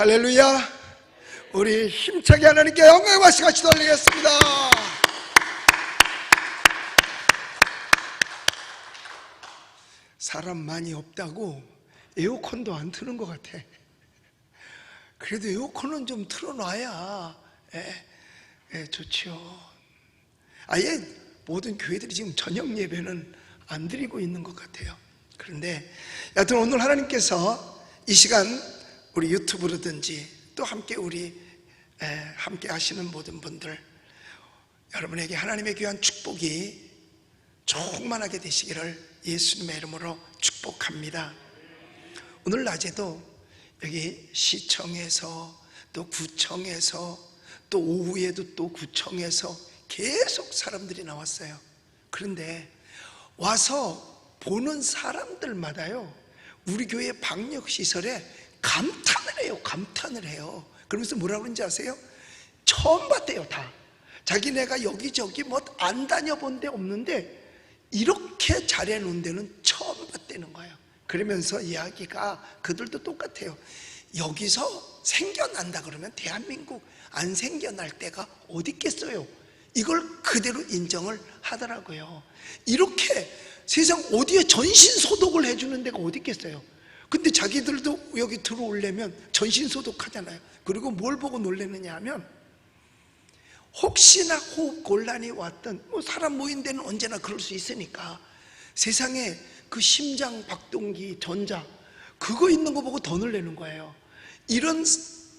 할렐루야. 우리 힘차게 하나님께 영광의 박수 같이 돌리겠습니다. 사람 많이 없다고 에어컨도 안 트는 것 같아. 그래도 에어컨은 좀 틀어놔야 좋죠. 아예 모든 교회들이 지금 저녁 예배는 안 드리고 있는 것 같아요. 그런데 여하튼 오늘 하나님께서 이 시간 우리 유튜브로든지 또 함께 함께 하시는 모든 분들, 여러분에게 하나님의 귀한 축복이 충만하게 되시기를 예수님의 이름으로 축복합니다. 오늘 낮에도 여기 시청에서 또 구청에서 또 오후에도 또 구청에서 계속 사람들이 나왔어요. 그런데 와서 보는 사람들마다요, 우리 교회 방역시설에 감탄을 해요. 그러면서 뭐라고 그러는지 아세요? 처음 봤대요. 다 자기네가 여기저기 뭐 안 다녀본 데 없는데 이렇게 잘해놓은 데는 처음 봤다는 거예요. 그러면서 이야기가 그들도 똑같아요. 여기서 생겨난다 그러면 대한민국 안 생겨날 때가 어디 있겠어요. 이걸 그대로 인정을 하더라고요. 이렇게 세상 어디에 전신소독을 해주는 데가 어디 있겠어요. 근데 자기들도 여기 들어오려면 전신소독하잖아요. 그리고 뭘 보고 놀라느냐 하면, 혹시나 호흡 곤란이 왔던, 사람 모인 데는 언제나 그럴 수 있으니까 세상에 그 심장 박동기 전자 그거 있는 거 보고 더 놀라는 거예요. 이런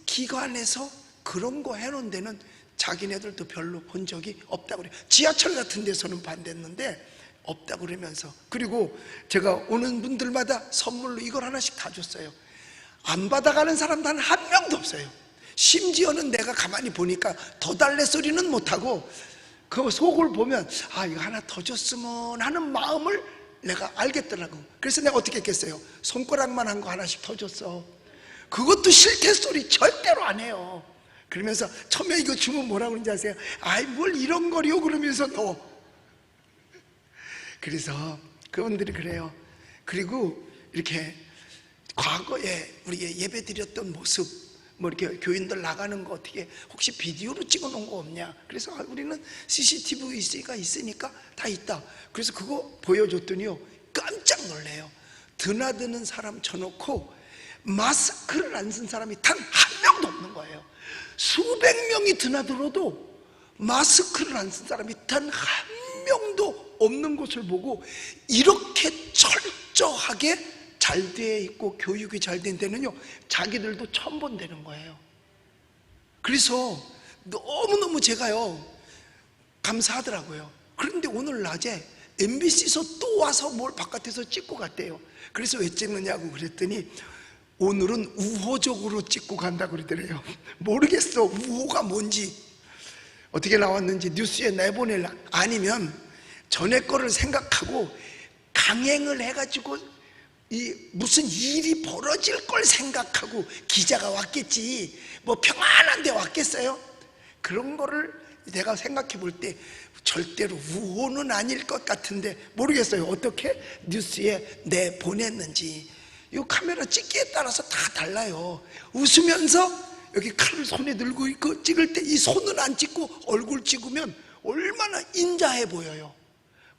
기관에서 그런 거 해놓은 데는 자기네들도 별로 본 적이 없다고 그래요. 지하철 같은 데서는 봤는데 없다고 그러면서, 그리고 제가 오는 분들마다 선물로 이걸 하나씩 다 줬어요. 안 받아가는 사람 단 한 명도 없어요. 심지어는 내가 가만히 보니까 더 달래 소리는 못하고 그 속을 보면 이거 하나 더 줬으면 하는 마음을 내가 알겠더라고. 그래서 내가 어떻게 했겠어요? 손가락만 한 거 하나씩 더 줬어. 그것도 싫대 소리 절대로 안 해요. 그러면서 처음에 이거 주면 뭐라고 그러는지 아세요? 뭘 이런 거리요 그러면서 그래서 그분들이 그래요. 그리고 이렇게 과거에 우리 예배 드렸던 모습, 뭐 이렇게 교인들 나가는 거 어떻게 혹시 비디오로 찍어 놓은 거 없냐? 그래서 우리는 CCTV가 있으니까 다 있다. 그래서 그거 보여줬더니요, 깜짝 놀래요. 드나드는 사람 쳐놓고 마스크를 안 쓴 사람이 단 한 명도 없는 거예요. 수백 명이 드나들어도 마스크를 안 쓴 사람이 단 한 명도 없는 것을 보고, 이렇게 철저하게 잘 되어 있고 교육이 잘 된 데는요, 자기들도 처음 본다는 거예요. 그래서 너무너무 제가요 감사하더라고요. 그런데 오늘 낮에 MBC에서 또 와서 뭘 바깥에서 찍고 갔대요. 그래서 왜 찍느냐고 그랬더니 오늘은 우호적으로 찍고 간다고 그러더래요. 모르겠어, 우호가 뭔지 어떻게 나왔는지 뉴스에 내보낼라, 아니면 전에 거를 생각하고 강행을 해가지고 무슨 일이 벌어질 걸 생각하고 기자가 왔겠지, 뭐 평안한 데 왔겠어요? 그런 거를 내가 생각해 볼 때 절대로 우호는 아닐 것 같은데 모르겠어요. 어떻게 뉴스에 내보냈는지. 이 카메라 찍기에 따라서 다 달라요. 웃으면서 여기 칼을 손에 들고 있고 찍을 때 이 손은 안 찍고 얼굴 찍으면 얼마나 인자해 보여요.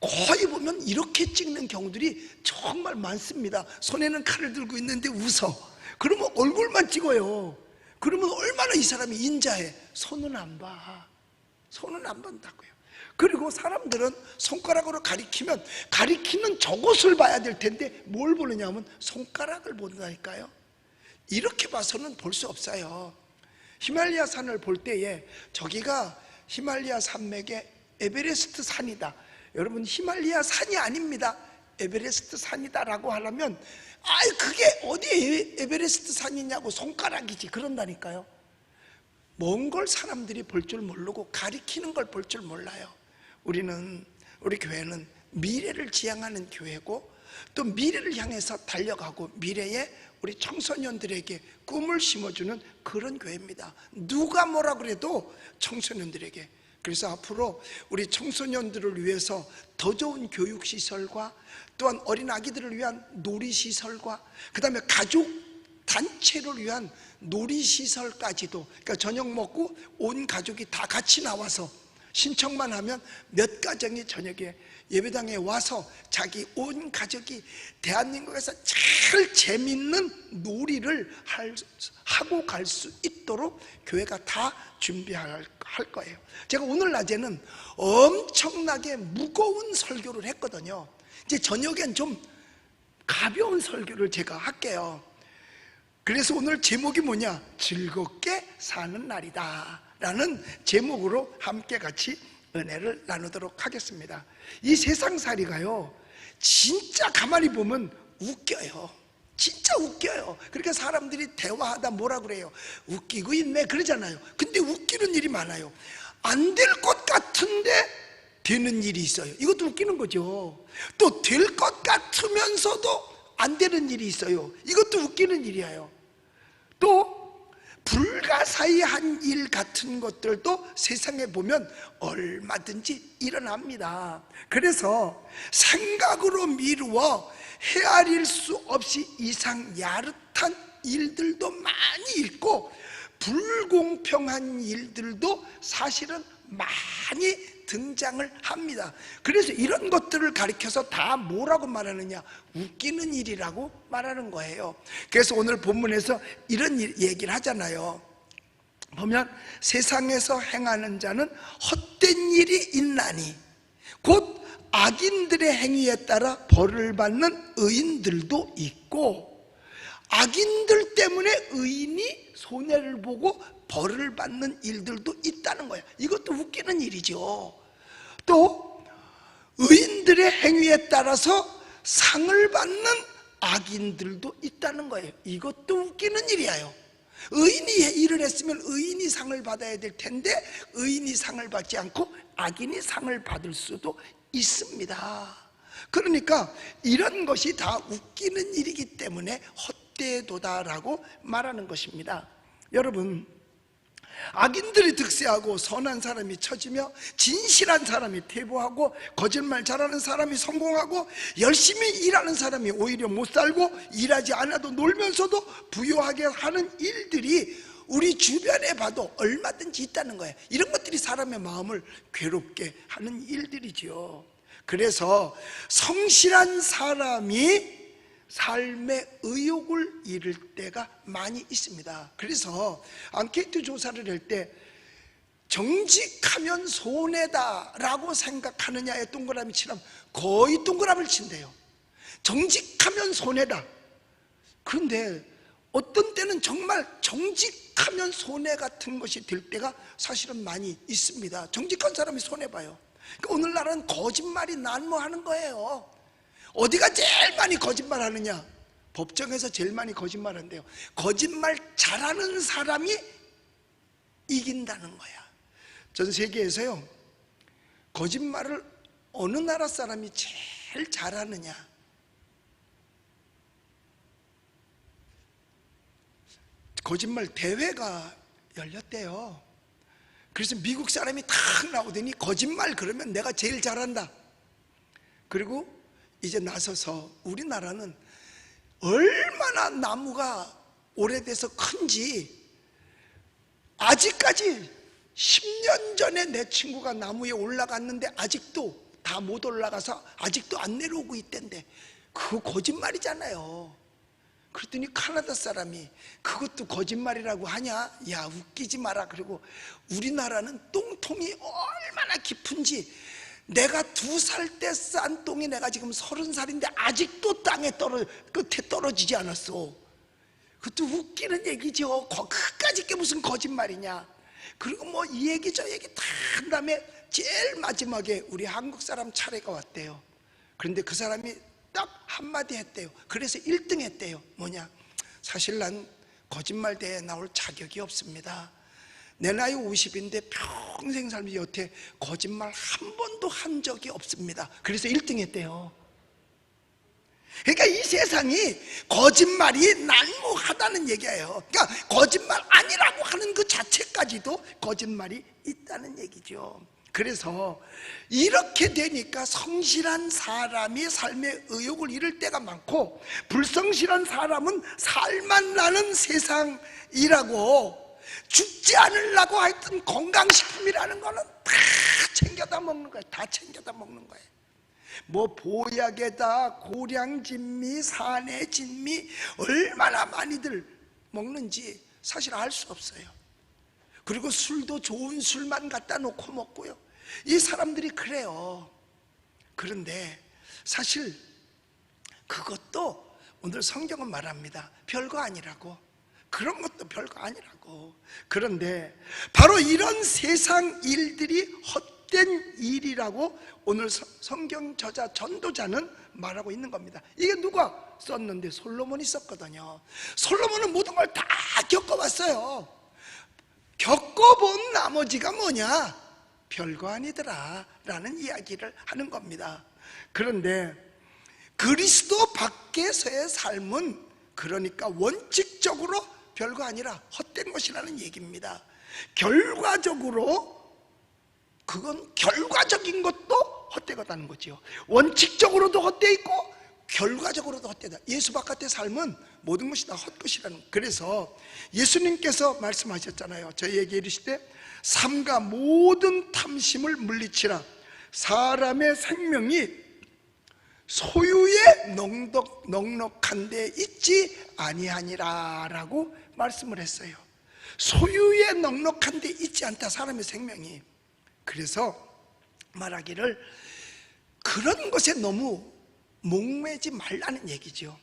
거의 보면 이렇게 찍는 경우들이 정말 많습니다. 손에는 칼을 들고 있는데 웃어. 그러면 얼굴만 찍어요. 그러면 얼마나 이 사람이 인자해. 손은 안 봐. 손은 안 본다고요. 그리고 사람들은 손가락으로 가리키면 가리키는 저것을 봐야 될 텐데 뭘 보느냐 하면 손가락을 본다니까요. 이렇게 봐서는 볼 수 없어요. 히말라야 산을 볼 때에 저기가 히말라야 산맥의 에베레스트 산이다, 여러분 히말라야 산이 아닙니다, 에베레스트 산이다 라고 하려면 그게 어디 에베레스트 산이냐고 손가락이지 그런다니까요. 먼 걸 사람들이 볼 줄 모르고 가리키는 걸 볼 줄 몰라요. 우리 교회는 미래를 지향하는 교회고 또 미래를 향해서 달려가고 미래에 우리 청소년들에게 꿈을 심어주는 그런 교회입니다. 누가 뭐라 그래도 청소년들에게. 그래서 앞으로 우리 청소년들을 위해서 더 좋은 교육시설과 또한 어린 아기들을 위한 놀이시설과 그 다음에 가족 단체를 위한 놀이시설까지도, 그러니까 저녁 먹고 온 가족이 다 같이 나와서 신청만 하면 몇 가정이 저녁에 예배당에 와서 자기 온 가족이 대한민국에서 제일 재밌는 놀이를 하고 갈 수 있도록 교회가 다 준비할 거예요. 제가 오늘 낮에는 엄청나게 무거운 설교를 했거든요. 이제 저녁엔 좀 가벼운 설교를 제가 할게요. 그래서 오늘 제목이 뭐냐? 즐겁게 사는 날이다 라는 제목으로 함께 같이 은혜를 나누도록 하겠습니다. 이 세상살이가요, 진짜 가만히 보면 웃겨요. 진짜 웃겨요. 그러니까 사람들이 대화하다 뭐라 그래요? 웃기고 있네 그러잖아요. 근데 웃기는 일이 많아요. 안 될 것 같은데 되는 일이 있어요. 이것도 웃기는 거죠. 또 될 것 같으면서도 안 되는 일이 있어요. 이것도 웃기는 일이에요. 또 불가사의한 일 같은 것들도 세상에 보면 얼마든지 일어납니다. 그래서 생각으로 미루어 헤아릴 수 없이 이상 야릇한 일들도 많이 있고, 불공평한 일들도 사실은 많이 등장을 합니다. 그래서 이런 것들을 가리켜서 다 뭐라고 말하느냐? 웃기는 일이라고 말하는 거예요. 그래서 오늘 본문에서 이런 얘기를 하잖아요. 보면 세상에서 행하는 자는 헛된 일이 있나니 곧 악인들의 행위에 따라 벌을 받는 의인들도 있고, 악인들 때문에 의인이 손해를 보고 벌을 받는 일들도 있다는 거예요. 이것도 웃기는 일이죠. 또 의인들의 행위에 따라서 상을 받는 악인들도 있다는 거예요. 이것도 웃기는 일이에요. 의인이 일을 했으면 의인이 상을 받아야 될 텐데 의인이 상을 받지 않고 악인이 상을 받을 수도 있습니다. 그러니까 이런 것이 다 웃기는 일이기 때문에 헛되도다라고 말하는 것입니다. 여러분, 악인들이 득세하고 선한 사람이 처지며 진실한 사람이 퇴보하고 거짓말 잘하는 사람이 성공하고 열심히 일하는 사람이 오히려 못 살고 일하지 않아도 놀면서도 부유하게 하는 일들이 우리 주변에 봐도 얼마든지 있다는 거예요. 이런 것들이 사람의 마음을 괴롭게 하는 일들이지요. 그래서 성실한 사람이 삶의 의욕을 잃을 때가 많이 있습니다. 그래서 앙케이트 조사를 할 때 정직하면 손해다 라고 생각하느냐에 동그라미 치면 거의 동그라미를 친대요. 정직하면 손해다. 그런데 어떤 때는 정말 정직하면 손해 같은 것이 될 때가 사실은 많이 있습니다. 정직한 사람이 손해봐요. 그러니까 오늘날은 거짓말이 난무하는 거예요. 어디가 제일 많이 거짓말하느냐? 법정에서 제일 많이 거짓말한대요. 거짓말 잘하는 사람이 이긴다는 거야. 전 세계에서요, 거짓말을 어느 나라 사람이 제일 잘하느냐? 거짓말 대회가 열렸대요. 그래서 미국 사람이 탁 나오더니 거짓말 그러면 내가 제일 잘한다. 그리고 이제 나서서 우리나라는 얼마나 나무가 오래돼서 큰지 아직까지 10년 전에 내 친구가 나무에 올라갔는데 아직도 다 못 올라가서 아직도 안 내려오고 있댄데 그거 거짓말이잖아요. 그랬더니 카나다 사람이 그것도 거짓말이라고 하냐? 야, 웃기지 마라. 그리고 우리나라는 똥통이 얼마나 깊은지, 내가 2살 때 싼 똥이 내가 지금 30살인데 아직도 끝에 떨어지지 않았어. 그것도 웃기는 얘기죠. 그까짓 게 무슨 거짓말이냐. 그리고 뭐 이 얘기 저 얘기 다 한 다음에 제일 마지막에 우리 한국 사람 차례가 왔대요. 그런데 그 사람이 딱 한마디 했대요. 그래서 1등 했대요. 뭐냐? 사실 난 거짓말 대회에 나올 자격이 없습니다. 내 나이 50인데 평생 살면서 여태 거짓말 한 번도 한 적이 없습니다. 그래서 1등 했대요. 그러니까 이 세상이 거짓말이 난무하다는 얘기예요. 그러니까 거짓말 아니라고 하는 그 자체까지도 거짓말이 있다는 얘기죠. 그래서 이렇게 되니까 성실한 사람이 삶의 의욕을 잃을 때가 많고, 불성실한 사람은 살만 나는 세상이라고, 죽지 않으려고 하여튼 건강식품이라는 거는 다 챙겨다 먹는 거예요. 다 챙겨다 먹는 거예요. 뭐 보약에다 고량진미, 산해진미 얼마나 많이들 먹는지 사실 알 수 없어요. 그리고 술도 좋은 술만 갖다 놓고 먹고요. 이 사람들이 그래요. 그런데 사실 그것도 오늘 성경은 말합니다. 별거 아니라고. 그런 것도 별거 아니라고. 그런데 바로 이런 세상 일들이 헛된 일이라고 오늘 성경 저자 전도자는 말하고 있는 겁니다. 이게 누가 썼는데? 솔로몬이 썼거든요. 솔로몬은 모든 걸 다 겪어봤어요. 겪어본 나머지가 뭐냐? 별거 아니더라 라는 이야기를 하는 겁니다. 그런데 그리스도 밖에서의 삶은 그러니까 원칙적으로 별거 아니라 헛된 것이라는 얘기입니다. 결과적으로 그건 결과적인 것도 헛되었다는 거죠. 원칙적으로도 헛되어 있고 결과적으로도 헛되다. 예수 바깥의 삶은 모든 것이 다 헛것이라는. 그래서 예수님께서 말씀하셨잖아요. 저희에게 이르시되 삼가 모든 탐심을 물리치라. 사람의 생명이 소유에 넉넉한 데 있지 아니하니라 라고 말씀을 했어요. 소유에 넉넉한 데 있지 않다, 사람의 생명이. 그래서 말하기를 그런 것에 너무 목매지 말라는 얘기죠.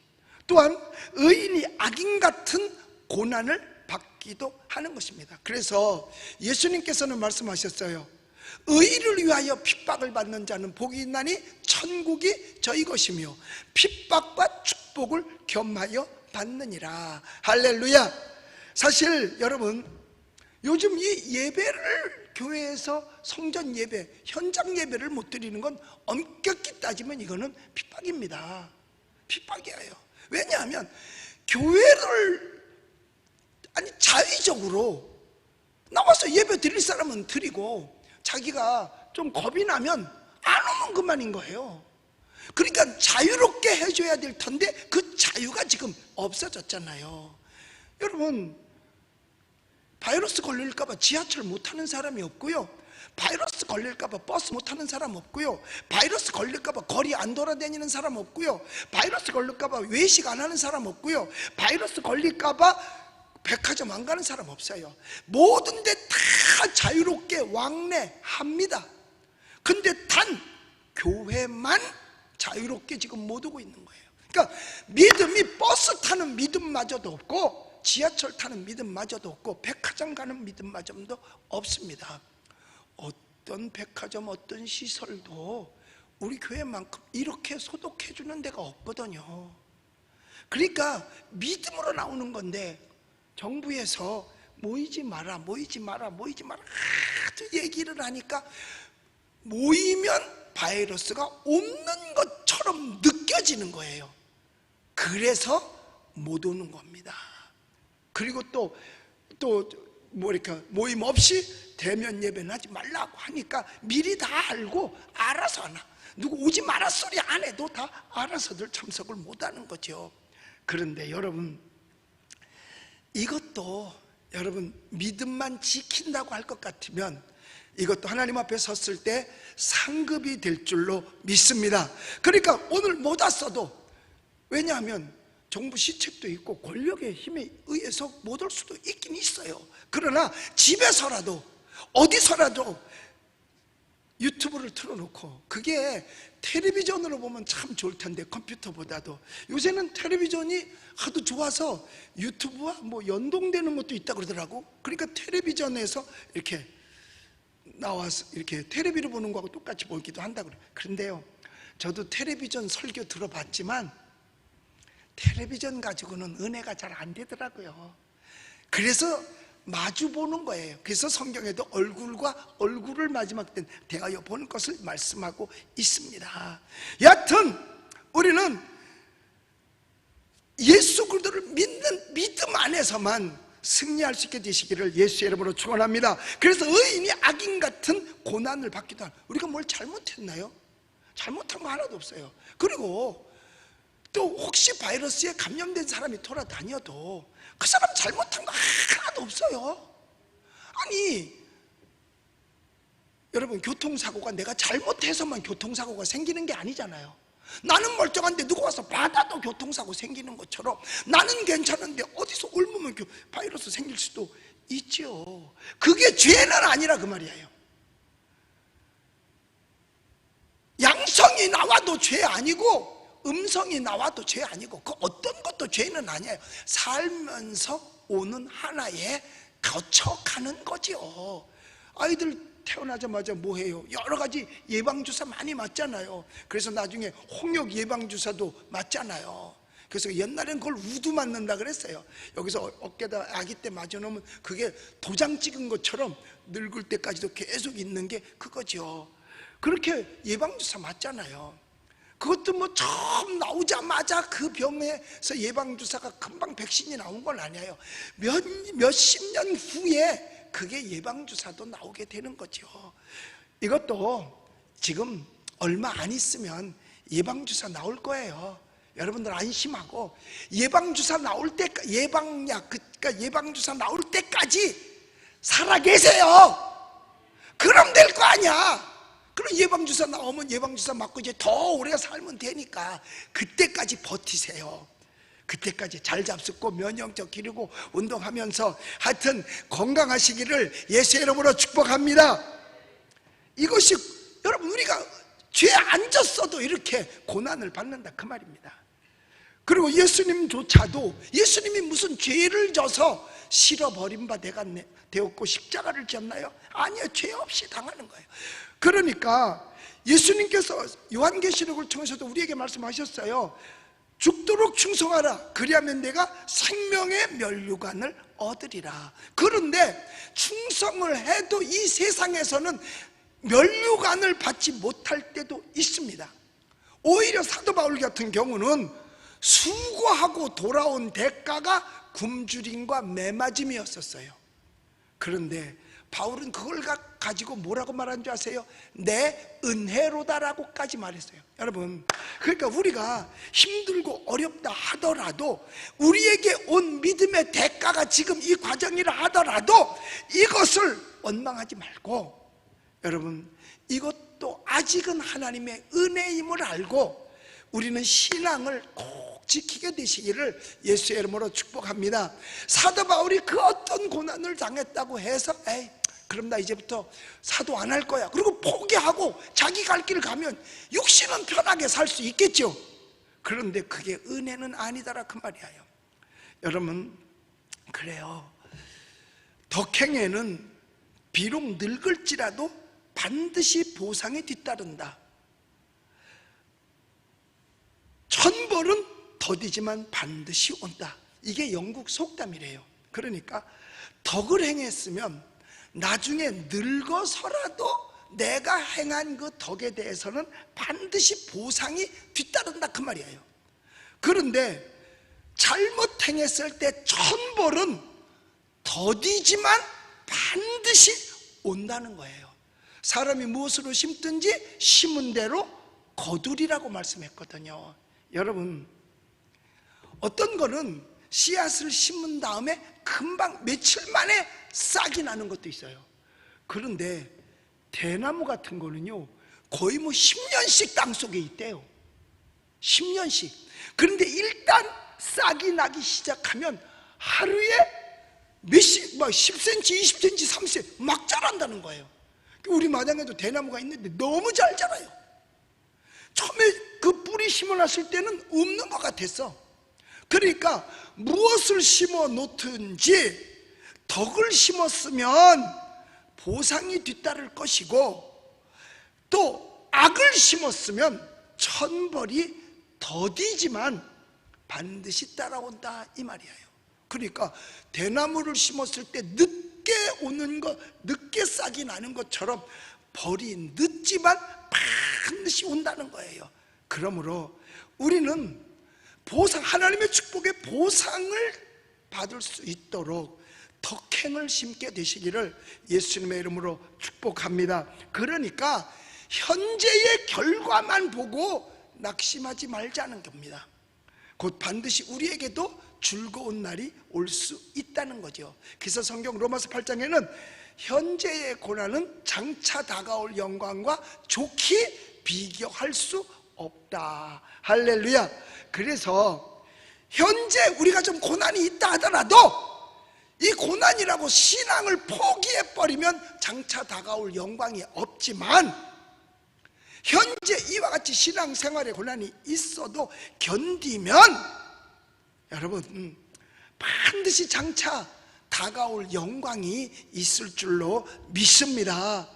또한 의인이 악인 같은 고난을 받기도 하는 것입니다. 그래서 예수님께서는 말씀하셨어요. 의를 위하여 핍박을 받는 자는 복이 있나니 천국이 저희 것이며 핍박과 축복을 겸하여 받느니라. 할렐루야. 사실 여러분, 요즘 이 예배를 교회에서 성전 예배, 현장 예배를 못 드리는 건 엄격히 따지면 이거는 핍박입니다. 핍박이에요. 왜냐하면 교회를 자의적으로 나와서 예배 드릴 사람은 드리고 자기가 좀 겁이 나면 안 오면 그만인 거예요. 그러니까 자유롭게 해줘야 될 텐데 그 자유가 지금 없어졌잖아요. 여러분, 바이러스 걸릴까봐 지하철 못 타는 사람이 없고요, 바이러스 걸릴까봐 버스 못 타는 사람 없고요, 바이러스 걸릴까봐 거리 안 돌아다니는 사람 없고요, 바이러스 걸릴까봐 외식 안 하는 사람 없고요, 바이러스 걸릴까봐 백화점 안 가는 사람 없어요. 모든 데 다 자유롭게 왕래합니다. 근데 단 교회만 자유롭게 지금 못 오고 있는 거예요. 그러니까 믿음이 버스 타는 믿음마저도 없고 지하철 타는 믿음마저도 없고 백화점 가는 믿음마저도 없습니다. 어떤 백화점, 어떤 시설도 우리 교회만큼 이렇게 소독해 주는 데가 없거든요. 그러니까 믿음으로 나오는 건데 정부에서 모이지 마라, 모이지 마라, 모이지 마라 하도 얘기를 하니까 모이면 바이러스가 없는 것처럼 느껴지는 거예요. 그래서 못 오는 겁니다. 그리고 또 뭐랄까, 모임 없이 대면 예배는 하지 말라고 하니까 미리 다 알고 알아서 하나. 누구 오지 마라 소리 안 해도 다 알아서들 참석을 못 하는 거죠. 그런데 여러분, 이것도 여러분 믿음만 지킨다고 할 것 같으면 이것도 하나님 앞에 섰을 때 상급이 될 줄로 믿습니다. 그러니까 오늘 못 왔어도, 왜냐하면 정부 시책도 있고 권력의 힘에 의해서 못 올 수도 있긴 있어요. 그러나 집에서라도 어디서라도 유튜브를 틀어놓고, 그게 텔레비전으로 보면 참 좋을 텐데 컴퓨터보다도 요새는 텔레비전이 하도 좋아서 유튜브와 뭐 연동되는 것도 있다 그러더라고. 그러니까 텔레비전에서 이렇게 나와서 이렇게 텔레비를 보는 거하고 똑같이 보기도 한다 그래. 그런데요, 저도 텔레비전 설교 들어봤지만 텔레비전 가지고는 은혜가 잘 안 되더라고요. 그래서 마주 보는 거예요. 그래서 성경에도 얼굴과 얼굴을 마지막 때 대하여 보는 것을 말씀하고 있습니다. 여하튼 우리는 예수 그리스도를 믿는 믿음 안에서만 승리할 수 있게 되시기를 예수의 이름으로 축원합니다. 그래서 의인이 악인 같은 고난을 받기도 한, 우리가 뭘 잘못했나요? 잘못한 거 하나도 없어요. 그리고 또 혹시 바이러스에 감염된 사람이 돌아다녀도 그 사람 잘못한 거 하나도 없어요. 아니 여러분, 교통사고가 내가 잘못해서만 교통사고가 생기는 게 아니잖아요. 나는 멀쩡한데 누가 와서 받아도 교통사고 생기는 것처럼 나는 괜찮은데 어디서 옮으면 바이러스 생길 수도 있죠. 그게 죄는 아니라 그 말이에요. 양성이 나와도 죄 아니고 음성이 나와도 죄 아니고 그 어떤 것도 죄는 아니에요. 살면서 오는 하나의 거쳐가는 거죠. 아이들 태어나자마자 뭐 해요? 여러 가지 예방주사 많이 맞잖아요. 그래서 나중에 홍역 예방주사도 맞잖아요. 그래서 옛날엔 그걸 우두 맞는다 그랬어요. 여기서 어깨다 아기 때 맞아놓으면 그게 도장 찍은 것처럼 늙을 때까지도 계속 있는 게 그거죠. 그렇게 예방주사 맞잖아요. 그것도 뭐 처음 나오자마자 그 병에서 예방주사가 금방 백신이 나온 건 아니에요. 몇십 년 후에 그게 예방주사도 나오게 되는 거죠. 이것도 지금 얼마 안 있으면 예방주사 나올 거예요. 여러분들 안심하고 예방주사 나올 때, 예방약, 그러니까 예방주사 나올 때까지 살아계세요. 그럼 될 거 아니야. 그럼 예방주사 나오면 예방주사 맞고 이제 더 오래 살면 되니까 그때까지 버티세요. 그때까지 잘 잡숫고 면역력 기르고 운동하면서 하여튼 건강하시기를 예수의 이름으로 축복합니다. 이것이 여러분, 우리가 죄 안 졌어도 이렇게 고난을 받는다 그 말입니다. 그리고 예수님조차도 예수님이 무슨 죄를 져서 실어버린 바 내가 되었고 십자가를 졌나요? 아니요, 죄 없이 당하는 거예요. 그러니까 예수님께서 요한계시록을 통해서도 우리에게 말씀하셨어요. 죽도록 충성하라. 그리하면 내가 생명의 면류관을 얻으리라. 그런데 충성을 해도 이 세상에서는 면류관을 받지 못할 때도 있습니다. 오히려 사도 바울 같은 경우는 수고하고 돌아온 대가가 굶주림과 매맞음이었었어요. 그런데 바울은 그걸 가지고 뭐라고 말한 줄 아세요? 내 은혜로다라고까지 말했어요. 여러분, 그러니까 우리가 힘들고 어렵다 하더라도 우리에게 온 믿음의 대가가 지금 이 과정이라 하더라도 이것을 원망하지 말고, 여러분, 이것도 아직은 하나님의 은혜임을 알고 우리는 신앙을 꼭 지키게 되시기를 예수의 이름으로 축복합니다. 사도 바울이 그 어떤 고난을 당했다고 해서 그럼 나 이제부터 사도 안 할 거야, 그리고 포기하고 자기 갈 길을 가면 육신은 편하게 살 수 있겠죠. 그런데 그게 은혜는 아니다라 그 말이에요. 여러분, 그래요. 덕행에는 비록 늙을지라도 반드시 보상이 뒤따른다. 천벌은 더디지만 반드시 온다. 이게 영국 속담이래요. 그러니까 덕을 행했으면 나중에 늙어서라도 내가 행한 그 덕에 대해서는 반드시 보상이 뒤따른다 그 말이에요. 그런데 잘못 행했을 때 천벌은 더디지만 반드시 온다는 거예요. 사람이 무엇으로 심든지 심은 대로 거두리라고 말씀했거든요. 여러분, 어떤 거는 씨앗을 심은 다음에 금방 며칠 만에 싹이 나는 것도 있어요. 그런데 대나무 같은 거는요 거의 뭐 10년씩 땅속에 있대요. 10년씩. 그런데 일단 싹이 나기 시작하면 하루에 몇십, 막 10cm, 20cm, 30cm 막 자란다는 거예요. 우리 마당에도 대나무가 있는데 너무 잘 자라요. 처음에 그 뿌리 심어놨을 때는 없는 것 같았어. 그러니까 무엇을 심어 놓든지 덕을 심었으면 보상이 뒤따를 것이고, 또 악을 심었으면 천벌이 더디지만 반드시 따라온다 이 말이에요. 그러니까 대나무를 심었을 때 늦게 오는 것, 늦게 싹이 나는 것처럼 벌이 늦지만 반드시 온다는 거예요. 그러므로 우리는 보상, 하나님의 축복의 보상을 받을 수 있도록 덕행을 심게 되시기를 예수님의 이름으로 축복합니다. 그러니까 현재의 결과만 보고 낙심하지 말자는 겁니다. 곧 반드시 우리에게도 즐거운 날이 올 수 있다는 거죠. 그래서 성경 로마서 8장에는 현재의 고난은 장차 다가올 영광과 좋게 비교할 수 없다. 할렐루야. 그래서 현재 우리가 좀 고난이 있다 하더라도 이 고난이라고 신앙을 포기해버리면 장차 다가올 영광이 없지만, 현재 이와 같이 신앙생활에 고난이 있어도 견디면 여러분 반드시 장차 다가올 영광이 있을 줄로 믿습니다.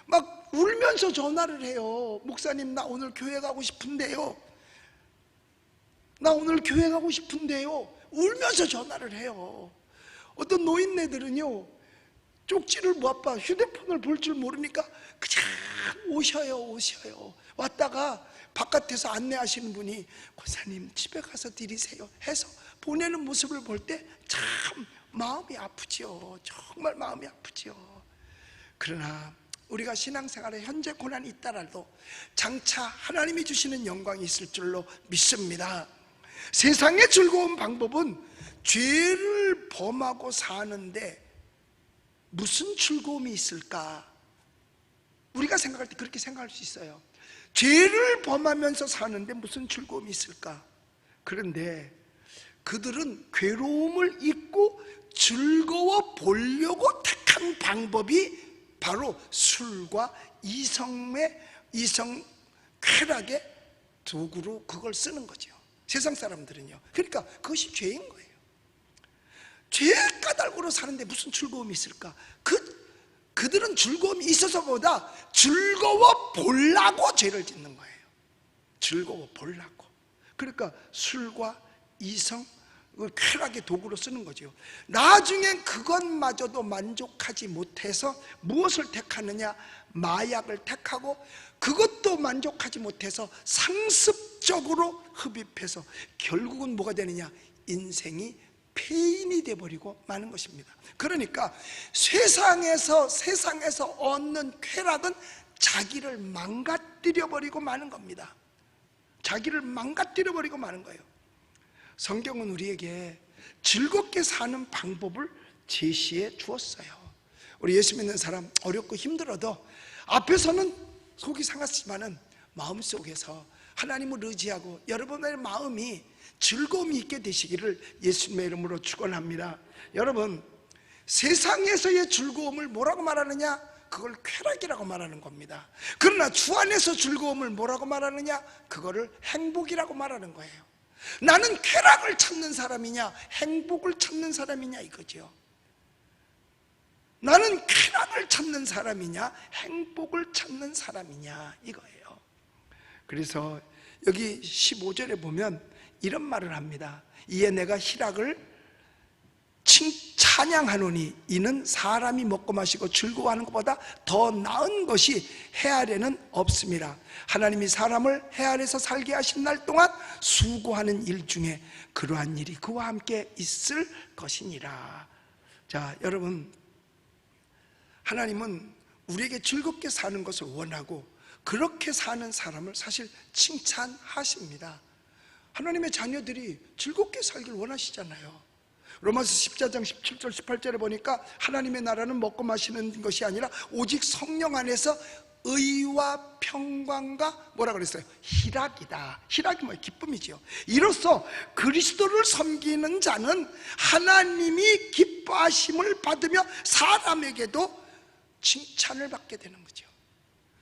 막 울면서 전화를 해요. 목사님, 나 오늘 교회 가고 싶은데요. 나 오늘 교회 가고 싶은데요. 울면서 전화를 해요. 어떤 노인네들은요, 쪽지를 못 봐. 휴대폰을 볼 줄 모르니까 그냥 오셔요. 왔다가 바깥에서 안내하시는 분이 권사님 집에 가서 드리세요 해서 보내는 모습을 볼 때 참 마음이 아프죠. 정말 마음이 아프죠. 그러나 우리가 신앙생활에 현재 고난이 있다라도 장차 하나님이 주시는 영광이 있을 줄로 믿습니다. 세상의 즐거운 방법은 죄를 범하고 사는데 무슨 즐거움이 있을까? 우리가 생각할 때 그렇게 생각할 수 있어요. 죄를 범하면서 사는데 무슨 즐거움이 있을까? 그런데 그들은 괴로움을 잊고 즐거워 보려고 택한 방법이 바로 술과 이성 쾌락의 도구로 그걸 쓰는 거죠. 세상 사람들은요. 그러니까 그것이 죄인 거예요. 죄 까닭으로 사는데 무슨 즐거움이 있을까? 그들은 즐거움이 있어서보다 즐거워 보려고 죄를 짓는 거예요. 즐거워 보려고. 그러니까 술과 이성, 쾌락의 도구로 쓰는 거죠. 나중엔 그것마저도 만족하지 못해서 무엇을 택하느냐? 마약을 택하고, 그것도 만족하지 못해서 상습적으로 흡입해서 결국은 뭐가 되느냐? 인생이 폐인이 되어버리고 마는 것입니다. 그러니까 세상에서 얻는 쾌락은 자기를 망가뜨려버리고 마는 겁니다. 자기를 망가뜨려버리고 마는 거예요. 성경은 우리에게 즐겁게 사는 방법을 제시해 주었어요. 우리 예수 믿는 사람 어렵고 힘들어도 앞에서는 속이 상하지만은 마음속에서 하나님을 의지하고 여러분의 마음이 즐거움이 있게 되시기를 예수님의 이름으로 축원합니다. 여러분, 세상에서의 즐거움을 뭐라고 말하느냐? 그걸 쾌락이라고 말하는 겁니다. 그러나 주 안에서 즐거움을 뭐라고 말하느냐? 그거를 행복이라고 말하는 거예요. 나는 쾌락을 찾는 사람이냐 행복을 찾는 사람이냐 이거죠. 나는 쾌락을 찾는 사람이냐 행복을 찾는 사람이냐 이거예요. 그래서 여기 15절에 보면 이런 말을 합니다. 이에 내가 희락을 찬양하노니 이는 사람이 먹고 마시고 즐거워하는 것보다 더 나은 것이 해 아래는 없음이라. 하나님이 사람을 해 아래서 살게 하신 날 동안 수고하는 일 중에 그러한 일이 그와 함께 있을 것이니라. 자, 여러분, 하나님은 우리에게 즐겁게 사는 것을 원하고 그렇게 사는 사람을 사실 칭찬하십니다. 하나님의 자녀들이 즐겁게 살길 원하시잖아요. 로마서 14장 17절 18절에 보니까 하나님의 나라는 먹고 마시는 것이 아니라 오직 성령 안에서 의와 평강과 뭐라 그랬어요? 희락이다. 희락이 뭐예요? 기쁨이죠. 이로써 그리스도를 섬기는 자는 하나님이 기뻐하심을 받으며 사람에게도 칭찬을 받게 되는 거죠.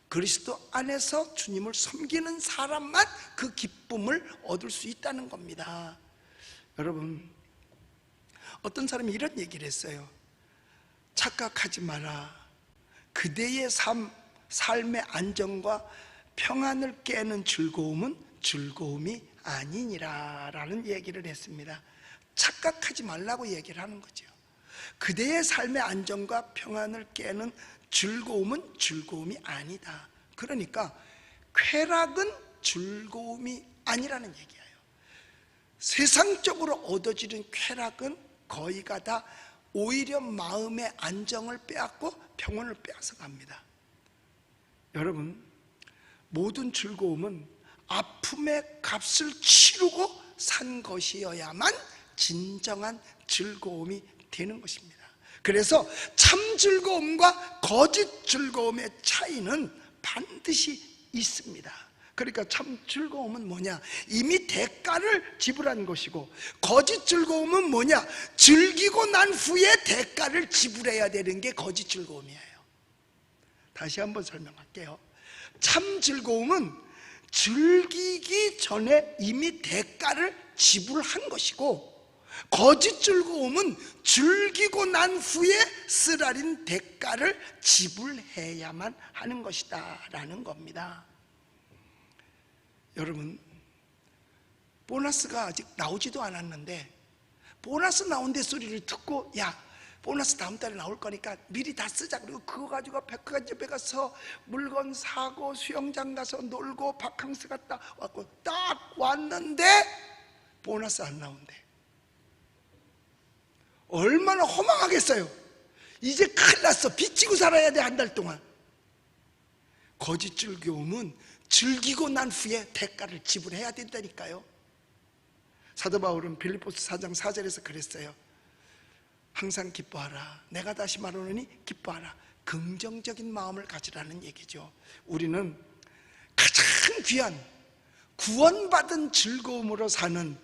그리스도 안에서 주님을 섬기는 사람만 그 기쁨을 얻을 수 있다는 겁니다. 여러분, 어떤 사람이 이런 얘기를 했어요. 착각하지 마라. 그대의 삶의 안정과 평안을 깨는 즐거움은 즐거움이 아니니라 라는 얘기를 했습니다. 착각하지 말라고 얘기를 하는 거죠. 그대의 삶의 안정과 평안을 깨는 즐거움은 즐거움이 아니다. 그러니까 쾌락은 즐거움이 아니라는 얘기예요. 세상적으로 얻어지는 쾌락은 거의가 다 오히려 마음의 안정을 빼앗고 평온을 빼앗아 갑니다. 여러분, 모든 즐거움은 아픔의 값을 치르고 산 것이어야만 진정한 즐거움이 되는 것입니다. 그래서 참 즐거움과 거짓 즐거움의 차이는 반드시 있습니다. 그러니까 참 즐거움은 뭐냐? 이미 대가를 지불한 것이고, 거짓 즐거움은 뭐냐? 즐기고 난 후에 대가를 지불해야 되는 게 거짓 즐거움이에요. 다시 한번 설명할게요. 참 즐거움은 즐기기 전에 이미 대가를 지불한 것이고, 거짓 즐거움은 즐기고 난 후에 쓰라린 대가를 지불해야만 하는 것이다 라는 겁니다. 여러분, 보너스가 아직 나오지도 않았는데 보너스 나온대 소리를 듣고, 야, 보너스 다음 달에 나올 거니까 미리 다 쓰자. 그리고 그거 가지고 백화점에 가서 물건 사고 수영장 가서 놀고 바캉스 갔다 왔고, 딱 왔는데 보너스 안 나온대. 얼마나 허망하겠어요. 이제 큰일 났어. 빚지고 살아야 돼, 한 달 동안. 거짓 즐거움은 즐기고 난 후에 대가를 지불해야 된다니까요. 사도 바울은 빌립보서 4장 4절에서 그랬어요. 항상 기뻐하라. 내가 다시 말하노니 기뻐하라. 긍정적인 마음을 가지라는 얘기죠. 우리는 가장 귀한 구원받은 즐거움으로 사는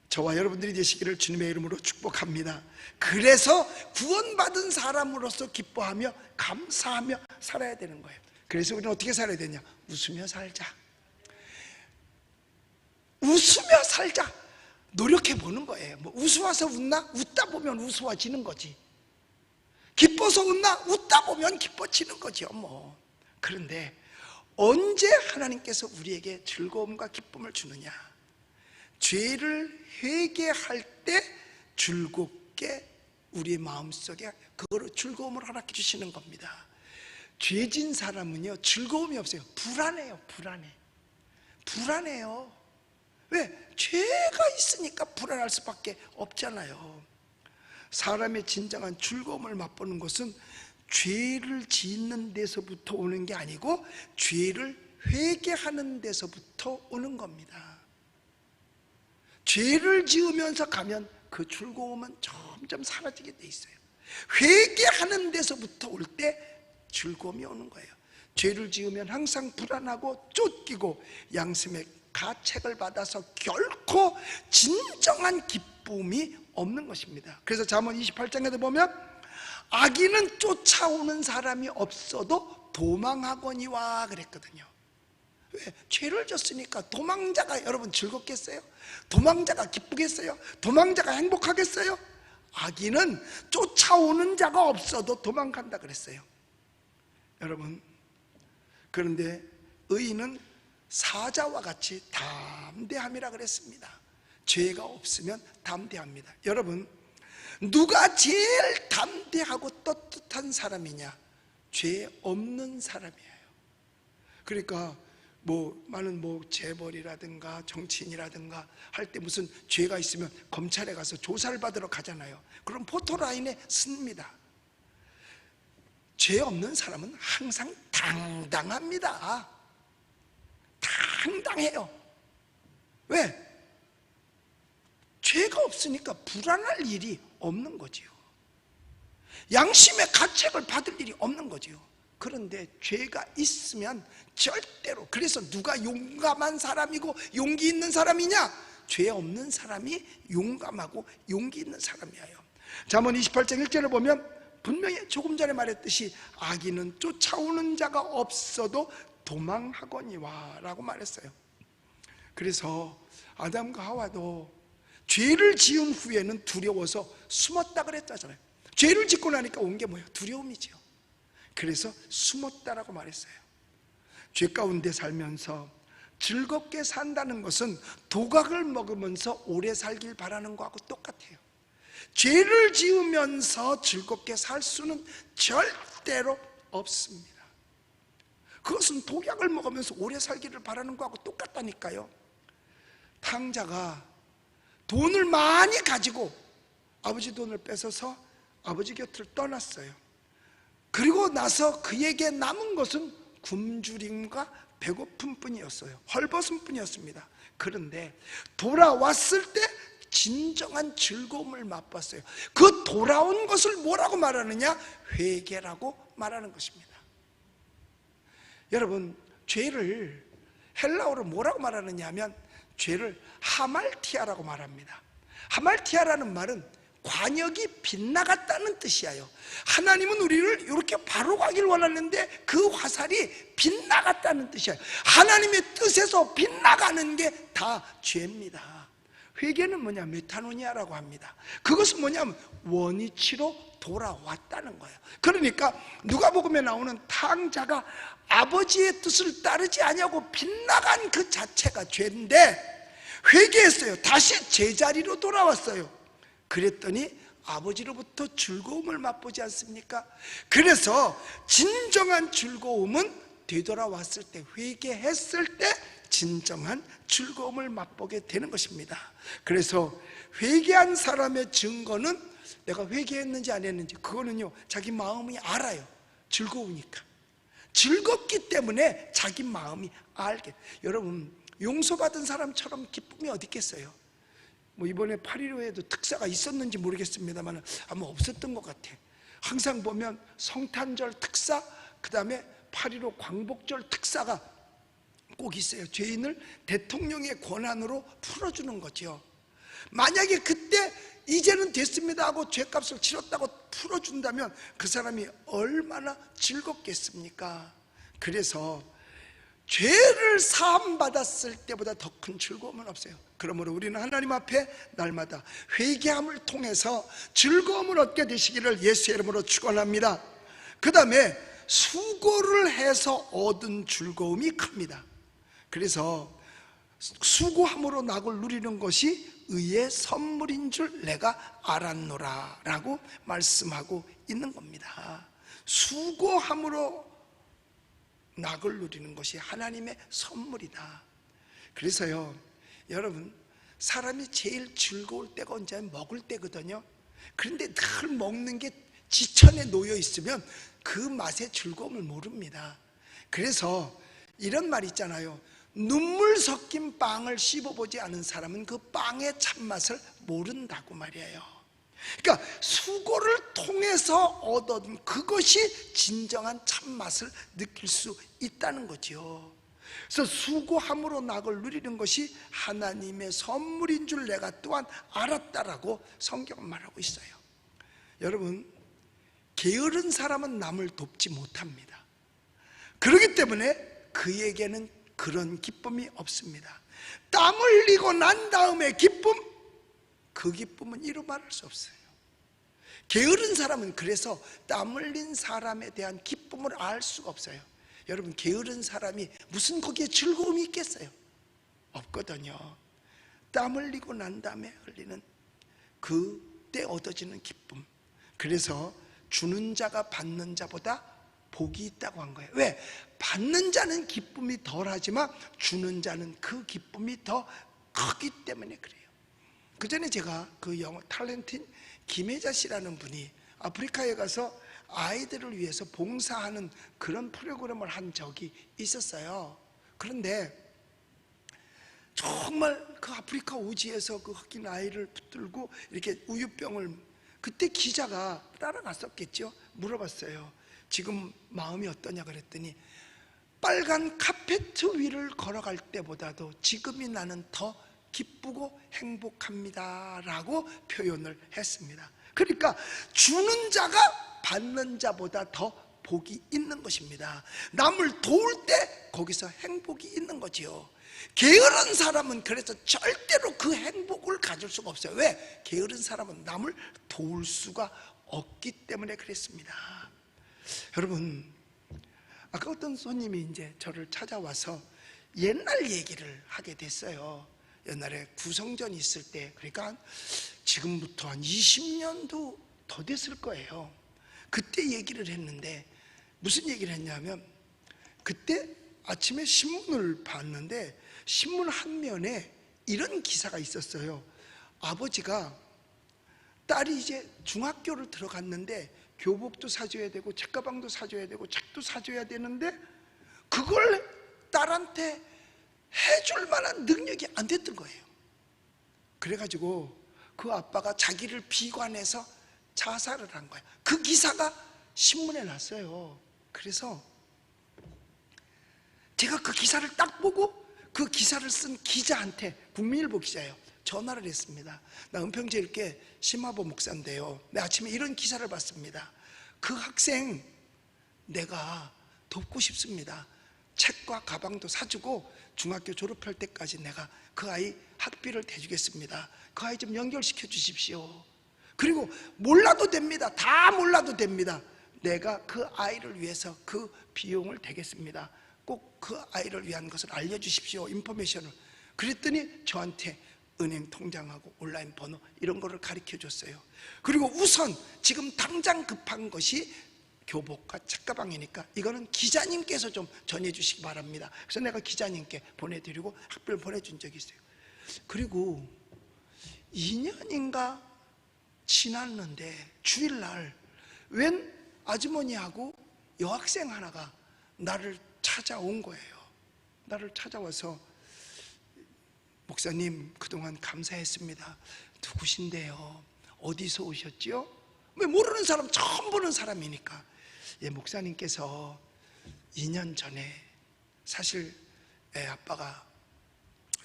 저와 여러분들이 되시기를 주님의 이름으로 축복합니다. 그래서 구원받은 사람으로서 기뻐하며 감사하며 살아야 되는 거예요. 그래서 우리는 어떻게 살아야 되냐? 웃으며 살자. 웃으며 살자. 노력해 보는 거예요. 뭐 우스워서 웃나? 웃다 보면 우스워지는 거지. 기뻐서 웃나? 웃다 보면 기뻐지는 거죠. 뭐. 그런데 언제 하나님께서 우리에게 즐거움과 기쁨을 주느냐? 죄를 회개할 때 즐겁게 우리의 마음속에 그거를 즐거움을 허락해 주시는 겁니다. 죄진 사람은요, 즐거움이 없어요. 불안해요. 불안해요. 왜? 죄가 있으니까 불안할 수밖에 없잖아요. 사람의 진정한 즐거움을 맛보는 것은 죄를 짓는 데서부터 오는 게 아니고 죄를 회개하는 데서부터 오는 겁니다. 죄를 지으면서 가면 그 즐거움은 점점 사라지게 돼 있어요. 회개하는 데서부터 올 때 즐거움이 오는 거예요. 죄를 지으면 항상 불안하고 쫓기고 양심의 가책을 받아서 결코 진정한 기쁨이 없는 것입니다. 그래서 잠언 28장에도 보면 악인은 쫓아오는 사람이 없어도 도망하거니와 그랬거든요. 왜? 죄를 졌으니까. 도망자가 여러분 즐겁겠어요? 도망자가 기쁘겠어요? 도망자가 행복하겠어요? 악인은 쫓아오는 자가 없어도 도망간다 그랬어요. 여러분, 그런데 의인은 사자와 같이 담대함이라 그랬습니다. 죄가 없으면 담대합니다. 여러분, 누가 제일 담대하고 떳떳한 사람이냐? 죄 없는 사람이에요. 그러니까 많은 재벌이라든가 정치인이라든가 할 때 무슨 죄가 있으면 검찰에 가서 조사를 받으러 가잖아요. 그럼 포토라인에 씁니다. 죄 없는 사람은 항상 당당합니다. 당당해요. 왜? 죄가 없으니까 불안할 일이 없는 거지요. 양심의 가책을 받을 일이 없는 거지요. 그런데 죄가 있으면 절대로, 그래서 누가 용감한 사람이고 용기 있는 사람이냐? 죄 없는 사람이 용감하고 용기 있는 사람이에요. 잠언 28장 1절을 보면 분명히 조금 전에 말했듯이 악인은 쫓아오는 자가 없어도 도망하거니와 라고 말했어요. 그래서 아담과 하와도 죄를 지은 후에는 두려워서 숨었다 그랬잖아요. 죄를 짓고 나니까 온 게 뭐예요? 두려움이죠. 그래서 숨었다라고 말했어요. 죄 가운데 살면서 즐겁게 산다는 것은 도각을 먹으면서 오래 살길 바라는 거하고 똑같아요. 죄를 지으면서 즐겁게 살 수는 절대로 없습니다. 그것은 독약을 먹으면서 오래 살기를 바라는 거하고 똑같다니까요. 탕자가 돈을 많이 가지고 아버지 돈을 뺏어서 아버지 곁을 떠났어요. 그리고 나서 그에게 남은 것은 굶주림과 배고픔 뿐이었어요. 헐벗음 뿐이었습니다. 그런데 돌아왔을 때 진정한 즐거움을 맛봤어요. 그 돌아온 것을 뭐라고 말하느냐? 회개라고 말하는 것입니다. 여러분, 죄를 헬라어로 뭐라고 말하느냐 하면 죄를 하말티아라고 말합니다. 하말티아라는 말은 관역이 빗나갔다는 뜻이에요. 하나님은 우리를 이렇게 바로 가길 원하는데 그 화살이 빗나갔다는 뜻이에요. 하나님의 뜻에서 빗나가는 게 다 죄입니다. 회개는 뭐냐? 메타노니아라고 합니다. 그것은 뭐냐면 원위치로 돌아왔다는 거예요. 그러니까 누가복음에 나오는 탕자가 아버지의 뜻을 따르지 아니하고 빗나간 그 자체가 죄인데 회개했어요. 다시 제자리로 돌아왔어요. 그랬더니 아버지로부터 즐거움을 맛보지 않습니까? 그래서 진정한 즐거움은 되돌아왔을 때, 회개했을 때 진정한 즐거움을 맛보게 되는 것입니다. 그래서 회개한 사람의 증거는 내가 회개했는지 안 했는지, 그거는요 자기 마음이 알아요. 즐거우니까. 즐겁기 때문에 자기 마음이 알게. 여러분, 용서받은 사람처럼 기쁨이 어디 있겠어요? 뭐 이번에 8.15에도 특사가 있었는지 모르겠습니다만 아마 없었던 것 같아. 항상 보면 성탄절 특사, 그 다음에 8.15 광복절 특사가 꼭 있어요. 죄인을 대통령의 권한으로 풀어주는 거죠. 만약에 그때 이제는 됐습니다 하고 죄값을 치렀다고 풀어준다면 그 사람이 얼마나 즐겁겠습니까? 그래서 죄를 사함받았을 때보다 더 큰 즐거움은 없어요. 그러므로 우리는 하나님 앞에 날마다 회개함을 통해서 즐거움을 얻게 되시기를 예수의 이름으로 축원합니다. 그 다음에 수고를 해서 얻은 즐거움이 큽니다. 그래서 수고함으로 낙을 누리는 것이 의의 선물인 줄 내가 알았노라 라고 말씀하고 있는 겁니다. 수고함으로 낙을 누리는 것이 하나님의 선물이다. 그래서요, 여러분, 사람이 제일 즐거울 때가 언제냐면 먹을 때거든요. 그런데 늘 먹는 게 지천에 놓여 있으면 그 맛의 즐거움을 모릅니다. 그래서 이런 말 있잖아요. 눈물 섞인 빵을 씹어보지 않은 사람은 그 빵의 참맛을 모른다고 말이에요. 그러니까 수고를 통해서 얻은 그것이 진정한 참맛을 느낄 수 있다는 거죠. 그래서 수고함으로 낙을 누리는 것이 하나님의 선물인 줄 내가 또한 알았다라고 성경은 말하고 있어요. 여러분, 게으른 사람은 남을 돕지 못합니다. 그렇기 때문에 그에게는 그런 기쁨이 없습니다. 땀 흘리고 난 다음에 기쁨, 그 기쁨은 이루 말할 수 없어요. 게으른 사람은 그래서 땀 흘린 사람에 대한 기쁨을 알 수가 없어요. 여러분, 게으른 사람이 무슨 거기에 즐거움이 있겠어요? 없거든요. 땀 흘리고 난 다음에 흘리는 그때 얻어지는 기쁨. 그래서 주는 자가 받는 자보다 복이 있다고 한 거예요. 왜? 받는 자는 기쁨이 덜하지만 주는 자는 그 기쁨이 더 크기 때문에 그래요. 그 전에 제가 그 영어 탤런트인 김혜자 씨라는 분이 아프리카에 가서 아이들을 위해서 봉사하는 그런 프로그램을 한 적이 있었어요. 그런데 정말 그 아프리카 오지에서 그 흑인 아이를 붙들고 이렇게 우유병을, 그때 기자가 따라갔었겠죠. 물어봤어요. 지금 마음이 어떠냐 그랬더니 빨간 카페트 위를 걸어갈 때보다도 지금이 나는 더 기쁘고 행복합니다 라고 표현을 했습니다. 그러니까 주는 자가 받는 자보다 더 복이 있는 것입니다. 남을 도울 때 거기서 행복이 있는 거지요. 게으른 사람은 그래서 절대로 그 행복을 가질 수가 없어요. 왜? 게으른 사람은 남을 도울 수가 없기 때문에 그랬습니다. 여러분, 아까 어떤 손님이 이제 저를 찾아와서 옛날 얘기를 하게 됐어요. 옛날에 구성전이 있을 때, 그러니까 지금부터 한 20년도 더 됐을 거예요. 그때 얘기를 했는데 무슨 얘기를 했냐면, 그때 아침에 신문을 봤는데 신문 한 면에 이런 기사가 있었어요. 아버지가 딸이 이제 중학교를 들어갔는데 교복도 사줘야 되고 책가방도 사줘야 되고 책도 사줘야 되는데 그걸 딸한테 해줄 만한 능력이 안 됐던 거예요. 그래가지고 그 아빠가 자기를 비관해서 자살을 한 거예요. 그 기사가 신문에 났어요. 그래서 제가 그 기사를 딱 보고 그 기사를 쓴 기자한테, 국민일보 기자예요, 전화를 했습니다. 나 은평제일교회 심화보 목사인데요, 내 아침에 이런 기사를 봤습니다. 그 학생 내가 돕고 싶습니다. 책과 가방도 사주고 중학교 졸업할 때까지 내가 그 아이 학비를 대주겠습니다. 그 아이 좀 연결시켜 주십시오. 그리고 몰라도 됩니다. 다 몰라도 됩니다. 내가 그 아이를 위해서 그 비용을 대겠습니다. 꼭 그 아이를 위한 것을 알려주십시오, 인포메이션을. 그랬더니 저한테 은행 통장하고 온라인 번호 이런 거를 가르쳐 줬어요. 그리고 우선 지금 당장 급한 것이 교복과 책가방이니까 이거는 기자님께서 좀 전해 주시기 바랍니다. 그래서 내가 기자님께 보내드리고 학비를 보내준 적이 있어요. 그리고 2년인가 지났는데 주일날 웬 아주머니하고 여학생 하나가 나를 찾아온 거예요. 나를 찾아와서 목사님 그동안 감사했습니다. 누구신데요? 어디서 오셨지요? 왜 모르는 사람, 처음 보는 사람이니까. 예, 목사님께서 2년 전에 사실 아빠가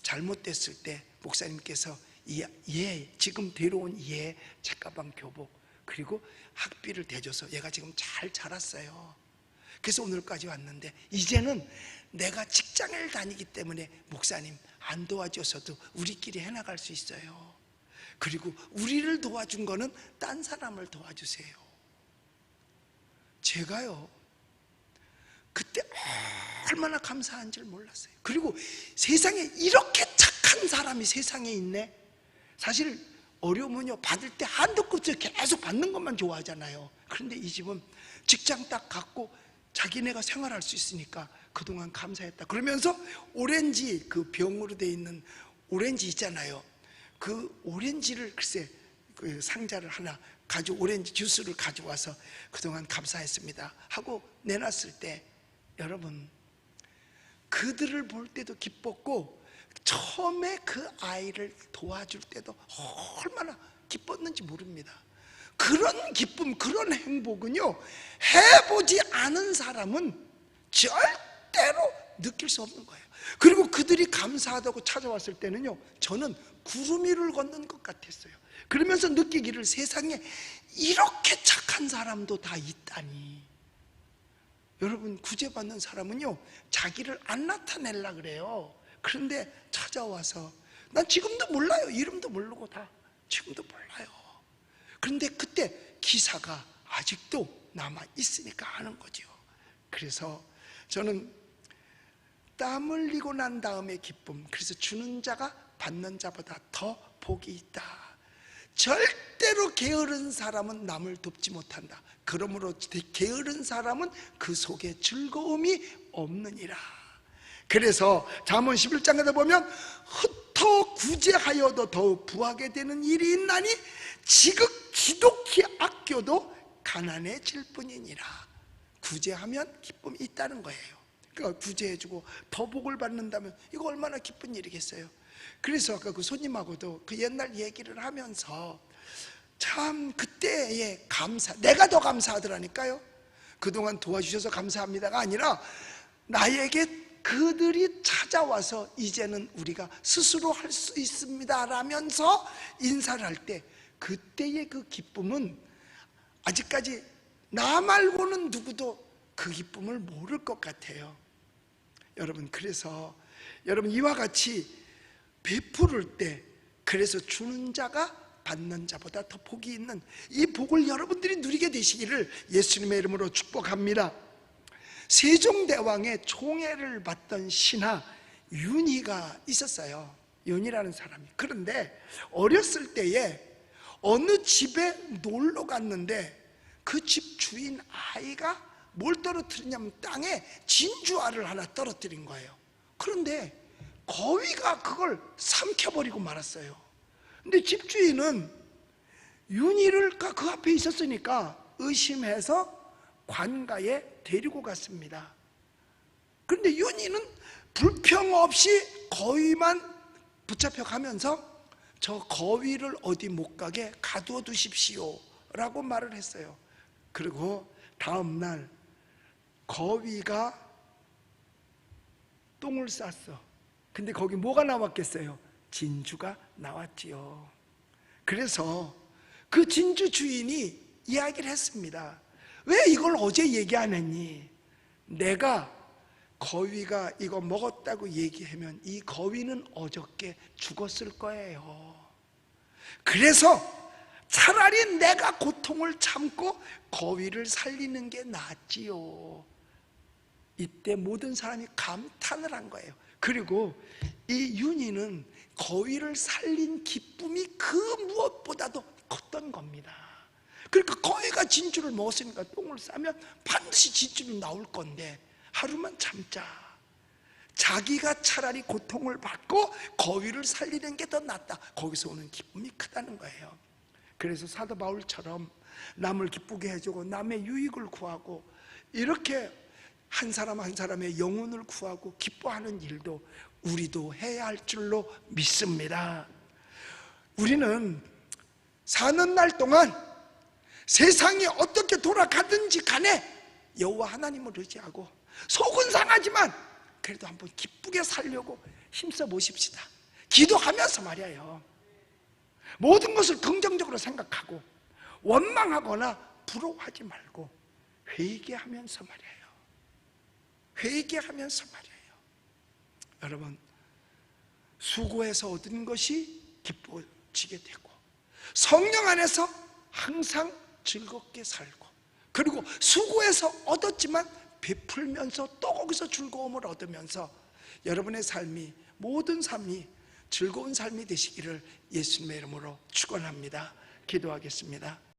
잘못됐을 때 목사님께서 지금 데려온 얘 책가방, 교복 그리고 학비를 대줘서 얘가 지금 잘 자랐어요. 그래서 오늘까지 왔는데 이제는 내가 직장을 다니기 때문에 목사님 안 도와줘서도 우리끼리 해나갈 수 있어요. 그리고 우리를 도와준 거는 딴 사람을 도와주세요. 제가요 그때 얼마나 감사한지 몰랐어요. 그리고 세상에 이렇게 착한 사람이 세상에 있네. 사실 어려우면요 받을 때 한도 끝없이 계속 받는 것만 좋아하잖아요. 그런데 이 집은 직장 딱 갖고 자기네가 생활할 수 있으니까 그동안 감사했다 그러면서 오렌지, 그 병으로 돼 있는 오렌지 있잖아요. 그 오렌지를 글쎄 그 상자를 하나 가지고 오렌지 주스를 가져와서 그동안 감사했습니다 하고 내놨을 때, 여러분 그들을 볼 때도 기뻤고 처음에 그 아이를 도와줄 때도 얼마나 기뻤는지 모릅니다. 그런 기쁨, 그런 행복은요 해보지 않은 사람은 절대로 느낄 수 없는 거예요. 그리고 그들이 감사하다고 찾아왔을 때는요 저는 구름 위를 걷는 것 같았어요. 그러면서 느끼기를 세상에 이렇게 착한 사람도 다 있다니. 여러분 구제받는 사람은요 자기를 안 나타내려 그래요. 그런데 찾아와서 난 지금도 몰라요. 이름도 모르고 다 지금도 몰라요. 그런데 그때 기사가 아직도 남아 있으니까 아는 거죠. 그래서 저는 땀 흘리고 난 다음에 기쁨, 그래서 주는 자가 받는 자보다 더 복이 있다. 절대로 게으른 사람은 남을 돕지 못한다. 그러므로 게으른 사람은 그 속에 즐거움이 없느니라. 그래서 잠언 11장에도 보면 흩어 구제하여도 더욱 부하게 되는 일이 있나니 지극 지독히 아껴도 가난해질 뿐이니라. 구제하면 기쁨이 있다는 거예요. 그러니까 구제해주고 더 복을 받는다면 이거 얼마나 기쁜 일이겠어요. 그래서 아까 그 손님하고도 그 옛날 얘기를 하면서 참 그때의 감사, 내가 더 감사하더라니까요. 그동안 도와주셔서 감사합니다가 아니라 나에게 그들이 찾아와서 이제는 우리가 스스로 할 수 있습니다 라면서 인사를 할 때 그때의 그 기쁨은 아직까지 나 말고는 누구도 그 기쁨을 모를 것 같아요. 여러분 그래서 여러분 이와 같이 베풀을 때 그래서 주는 자가 받는 자보다 더 복이 있는 이 복을 여러분들이 누리게 되시기를 예수님의 이름으로 축복합니다. 세종대왕의 총애를 받던 신하 윤희가 있었어요. 윤희라는 사람이. 그런데 어렸을 때에 어느 집에 놀러 갔는데 그 집 주인 아이가 뭘 떨어뜨리냐면 땅에 진주알을 하나 떨어뜨린 거예요. 그런데 거위가 그걸 삼켜버리고 말았어요. 근데 집주인은 윤희가 그 앞에 있었으니까 의심해서 관가에 데리고 갔습니다. 그런데 윤희는 불평 없이 거위만 붙잡혀 가면서 저 거위를 어디 못 가게 가두어 두십시오 라고 말을 했어요. 그리고 다음날 거위가 똥을 쌌어. 근데 거기 뭐가 나왔겠어요? 진주가 나왔지요. 그래서 그 진주 주인이 이야기를 했습니다. 왜 이걸 어제 얘기 안 했니? 내가 거위가 이거 먹었다고 얘기하면 이 거위는 어저께 죽었을 거예요. 그래서 차라리 내가 고통을 참고 거위를 살리는 게 낫지요. 이때 모든 사람이 감탄을 한 거예요. 그리고 이 윤희는 거위를 살린 기쁨이 그 무엇보다도 컸던 겁니다. 그러니까 거위가 진주를 먹었으니까 똥을 싸면 반드시 진주는 나올 건데 하루만 참자. 자기가 차라리 고통을 받고 거위를 살리는 게 더 낫다. 거기서 오는 기쁨이 크다는 거예요. 그래서 사도 바울처럼 남을 기쁘게 해주고 남의 유익을 구하고 이렇게 한 사람 한 사람의 영혼을 구하고 기뻐하는 일도 우리도 해야 할 줄로 믿습니다. 우리는 사는 날 동안 세상이 어떻게 돌아가든지 간에 여호와 하나님을 의지하고 속은 상하지만 그래도 한번 기쁘게 살려고 힘써 보십시다. 기도하면서 말이에요. 모든 것을 긍정적으로 생각하고 원망하거나 부러워하지 말고 회개하면서 말이에요. 회개하면서 말이에요. 여러분, 수고해서 얻은 것이 기뻐지게 되고 성령 안에서 항상 즐겁게 살고 그리고 수고해서 얻었지만 베풀면서 또 거기서 즐거움을 얻으면서 여러분의 삶이 모든 삶이 즐거운 삶이 되시기를 예수님의 이름으로 축원합니다. 기도하겠습니다.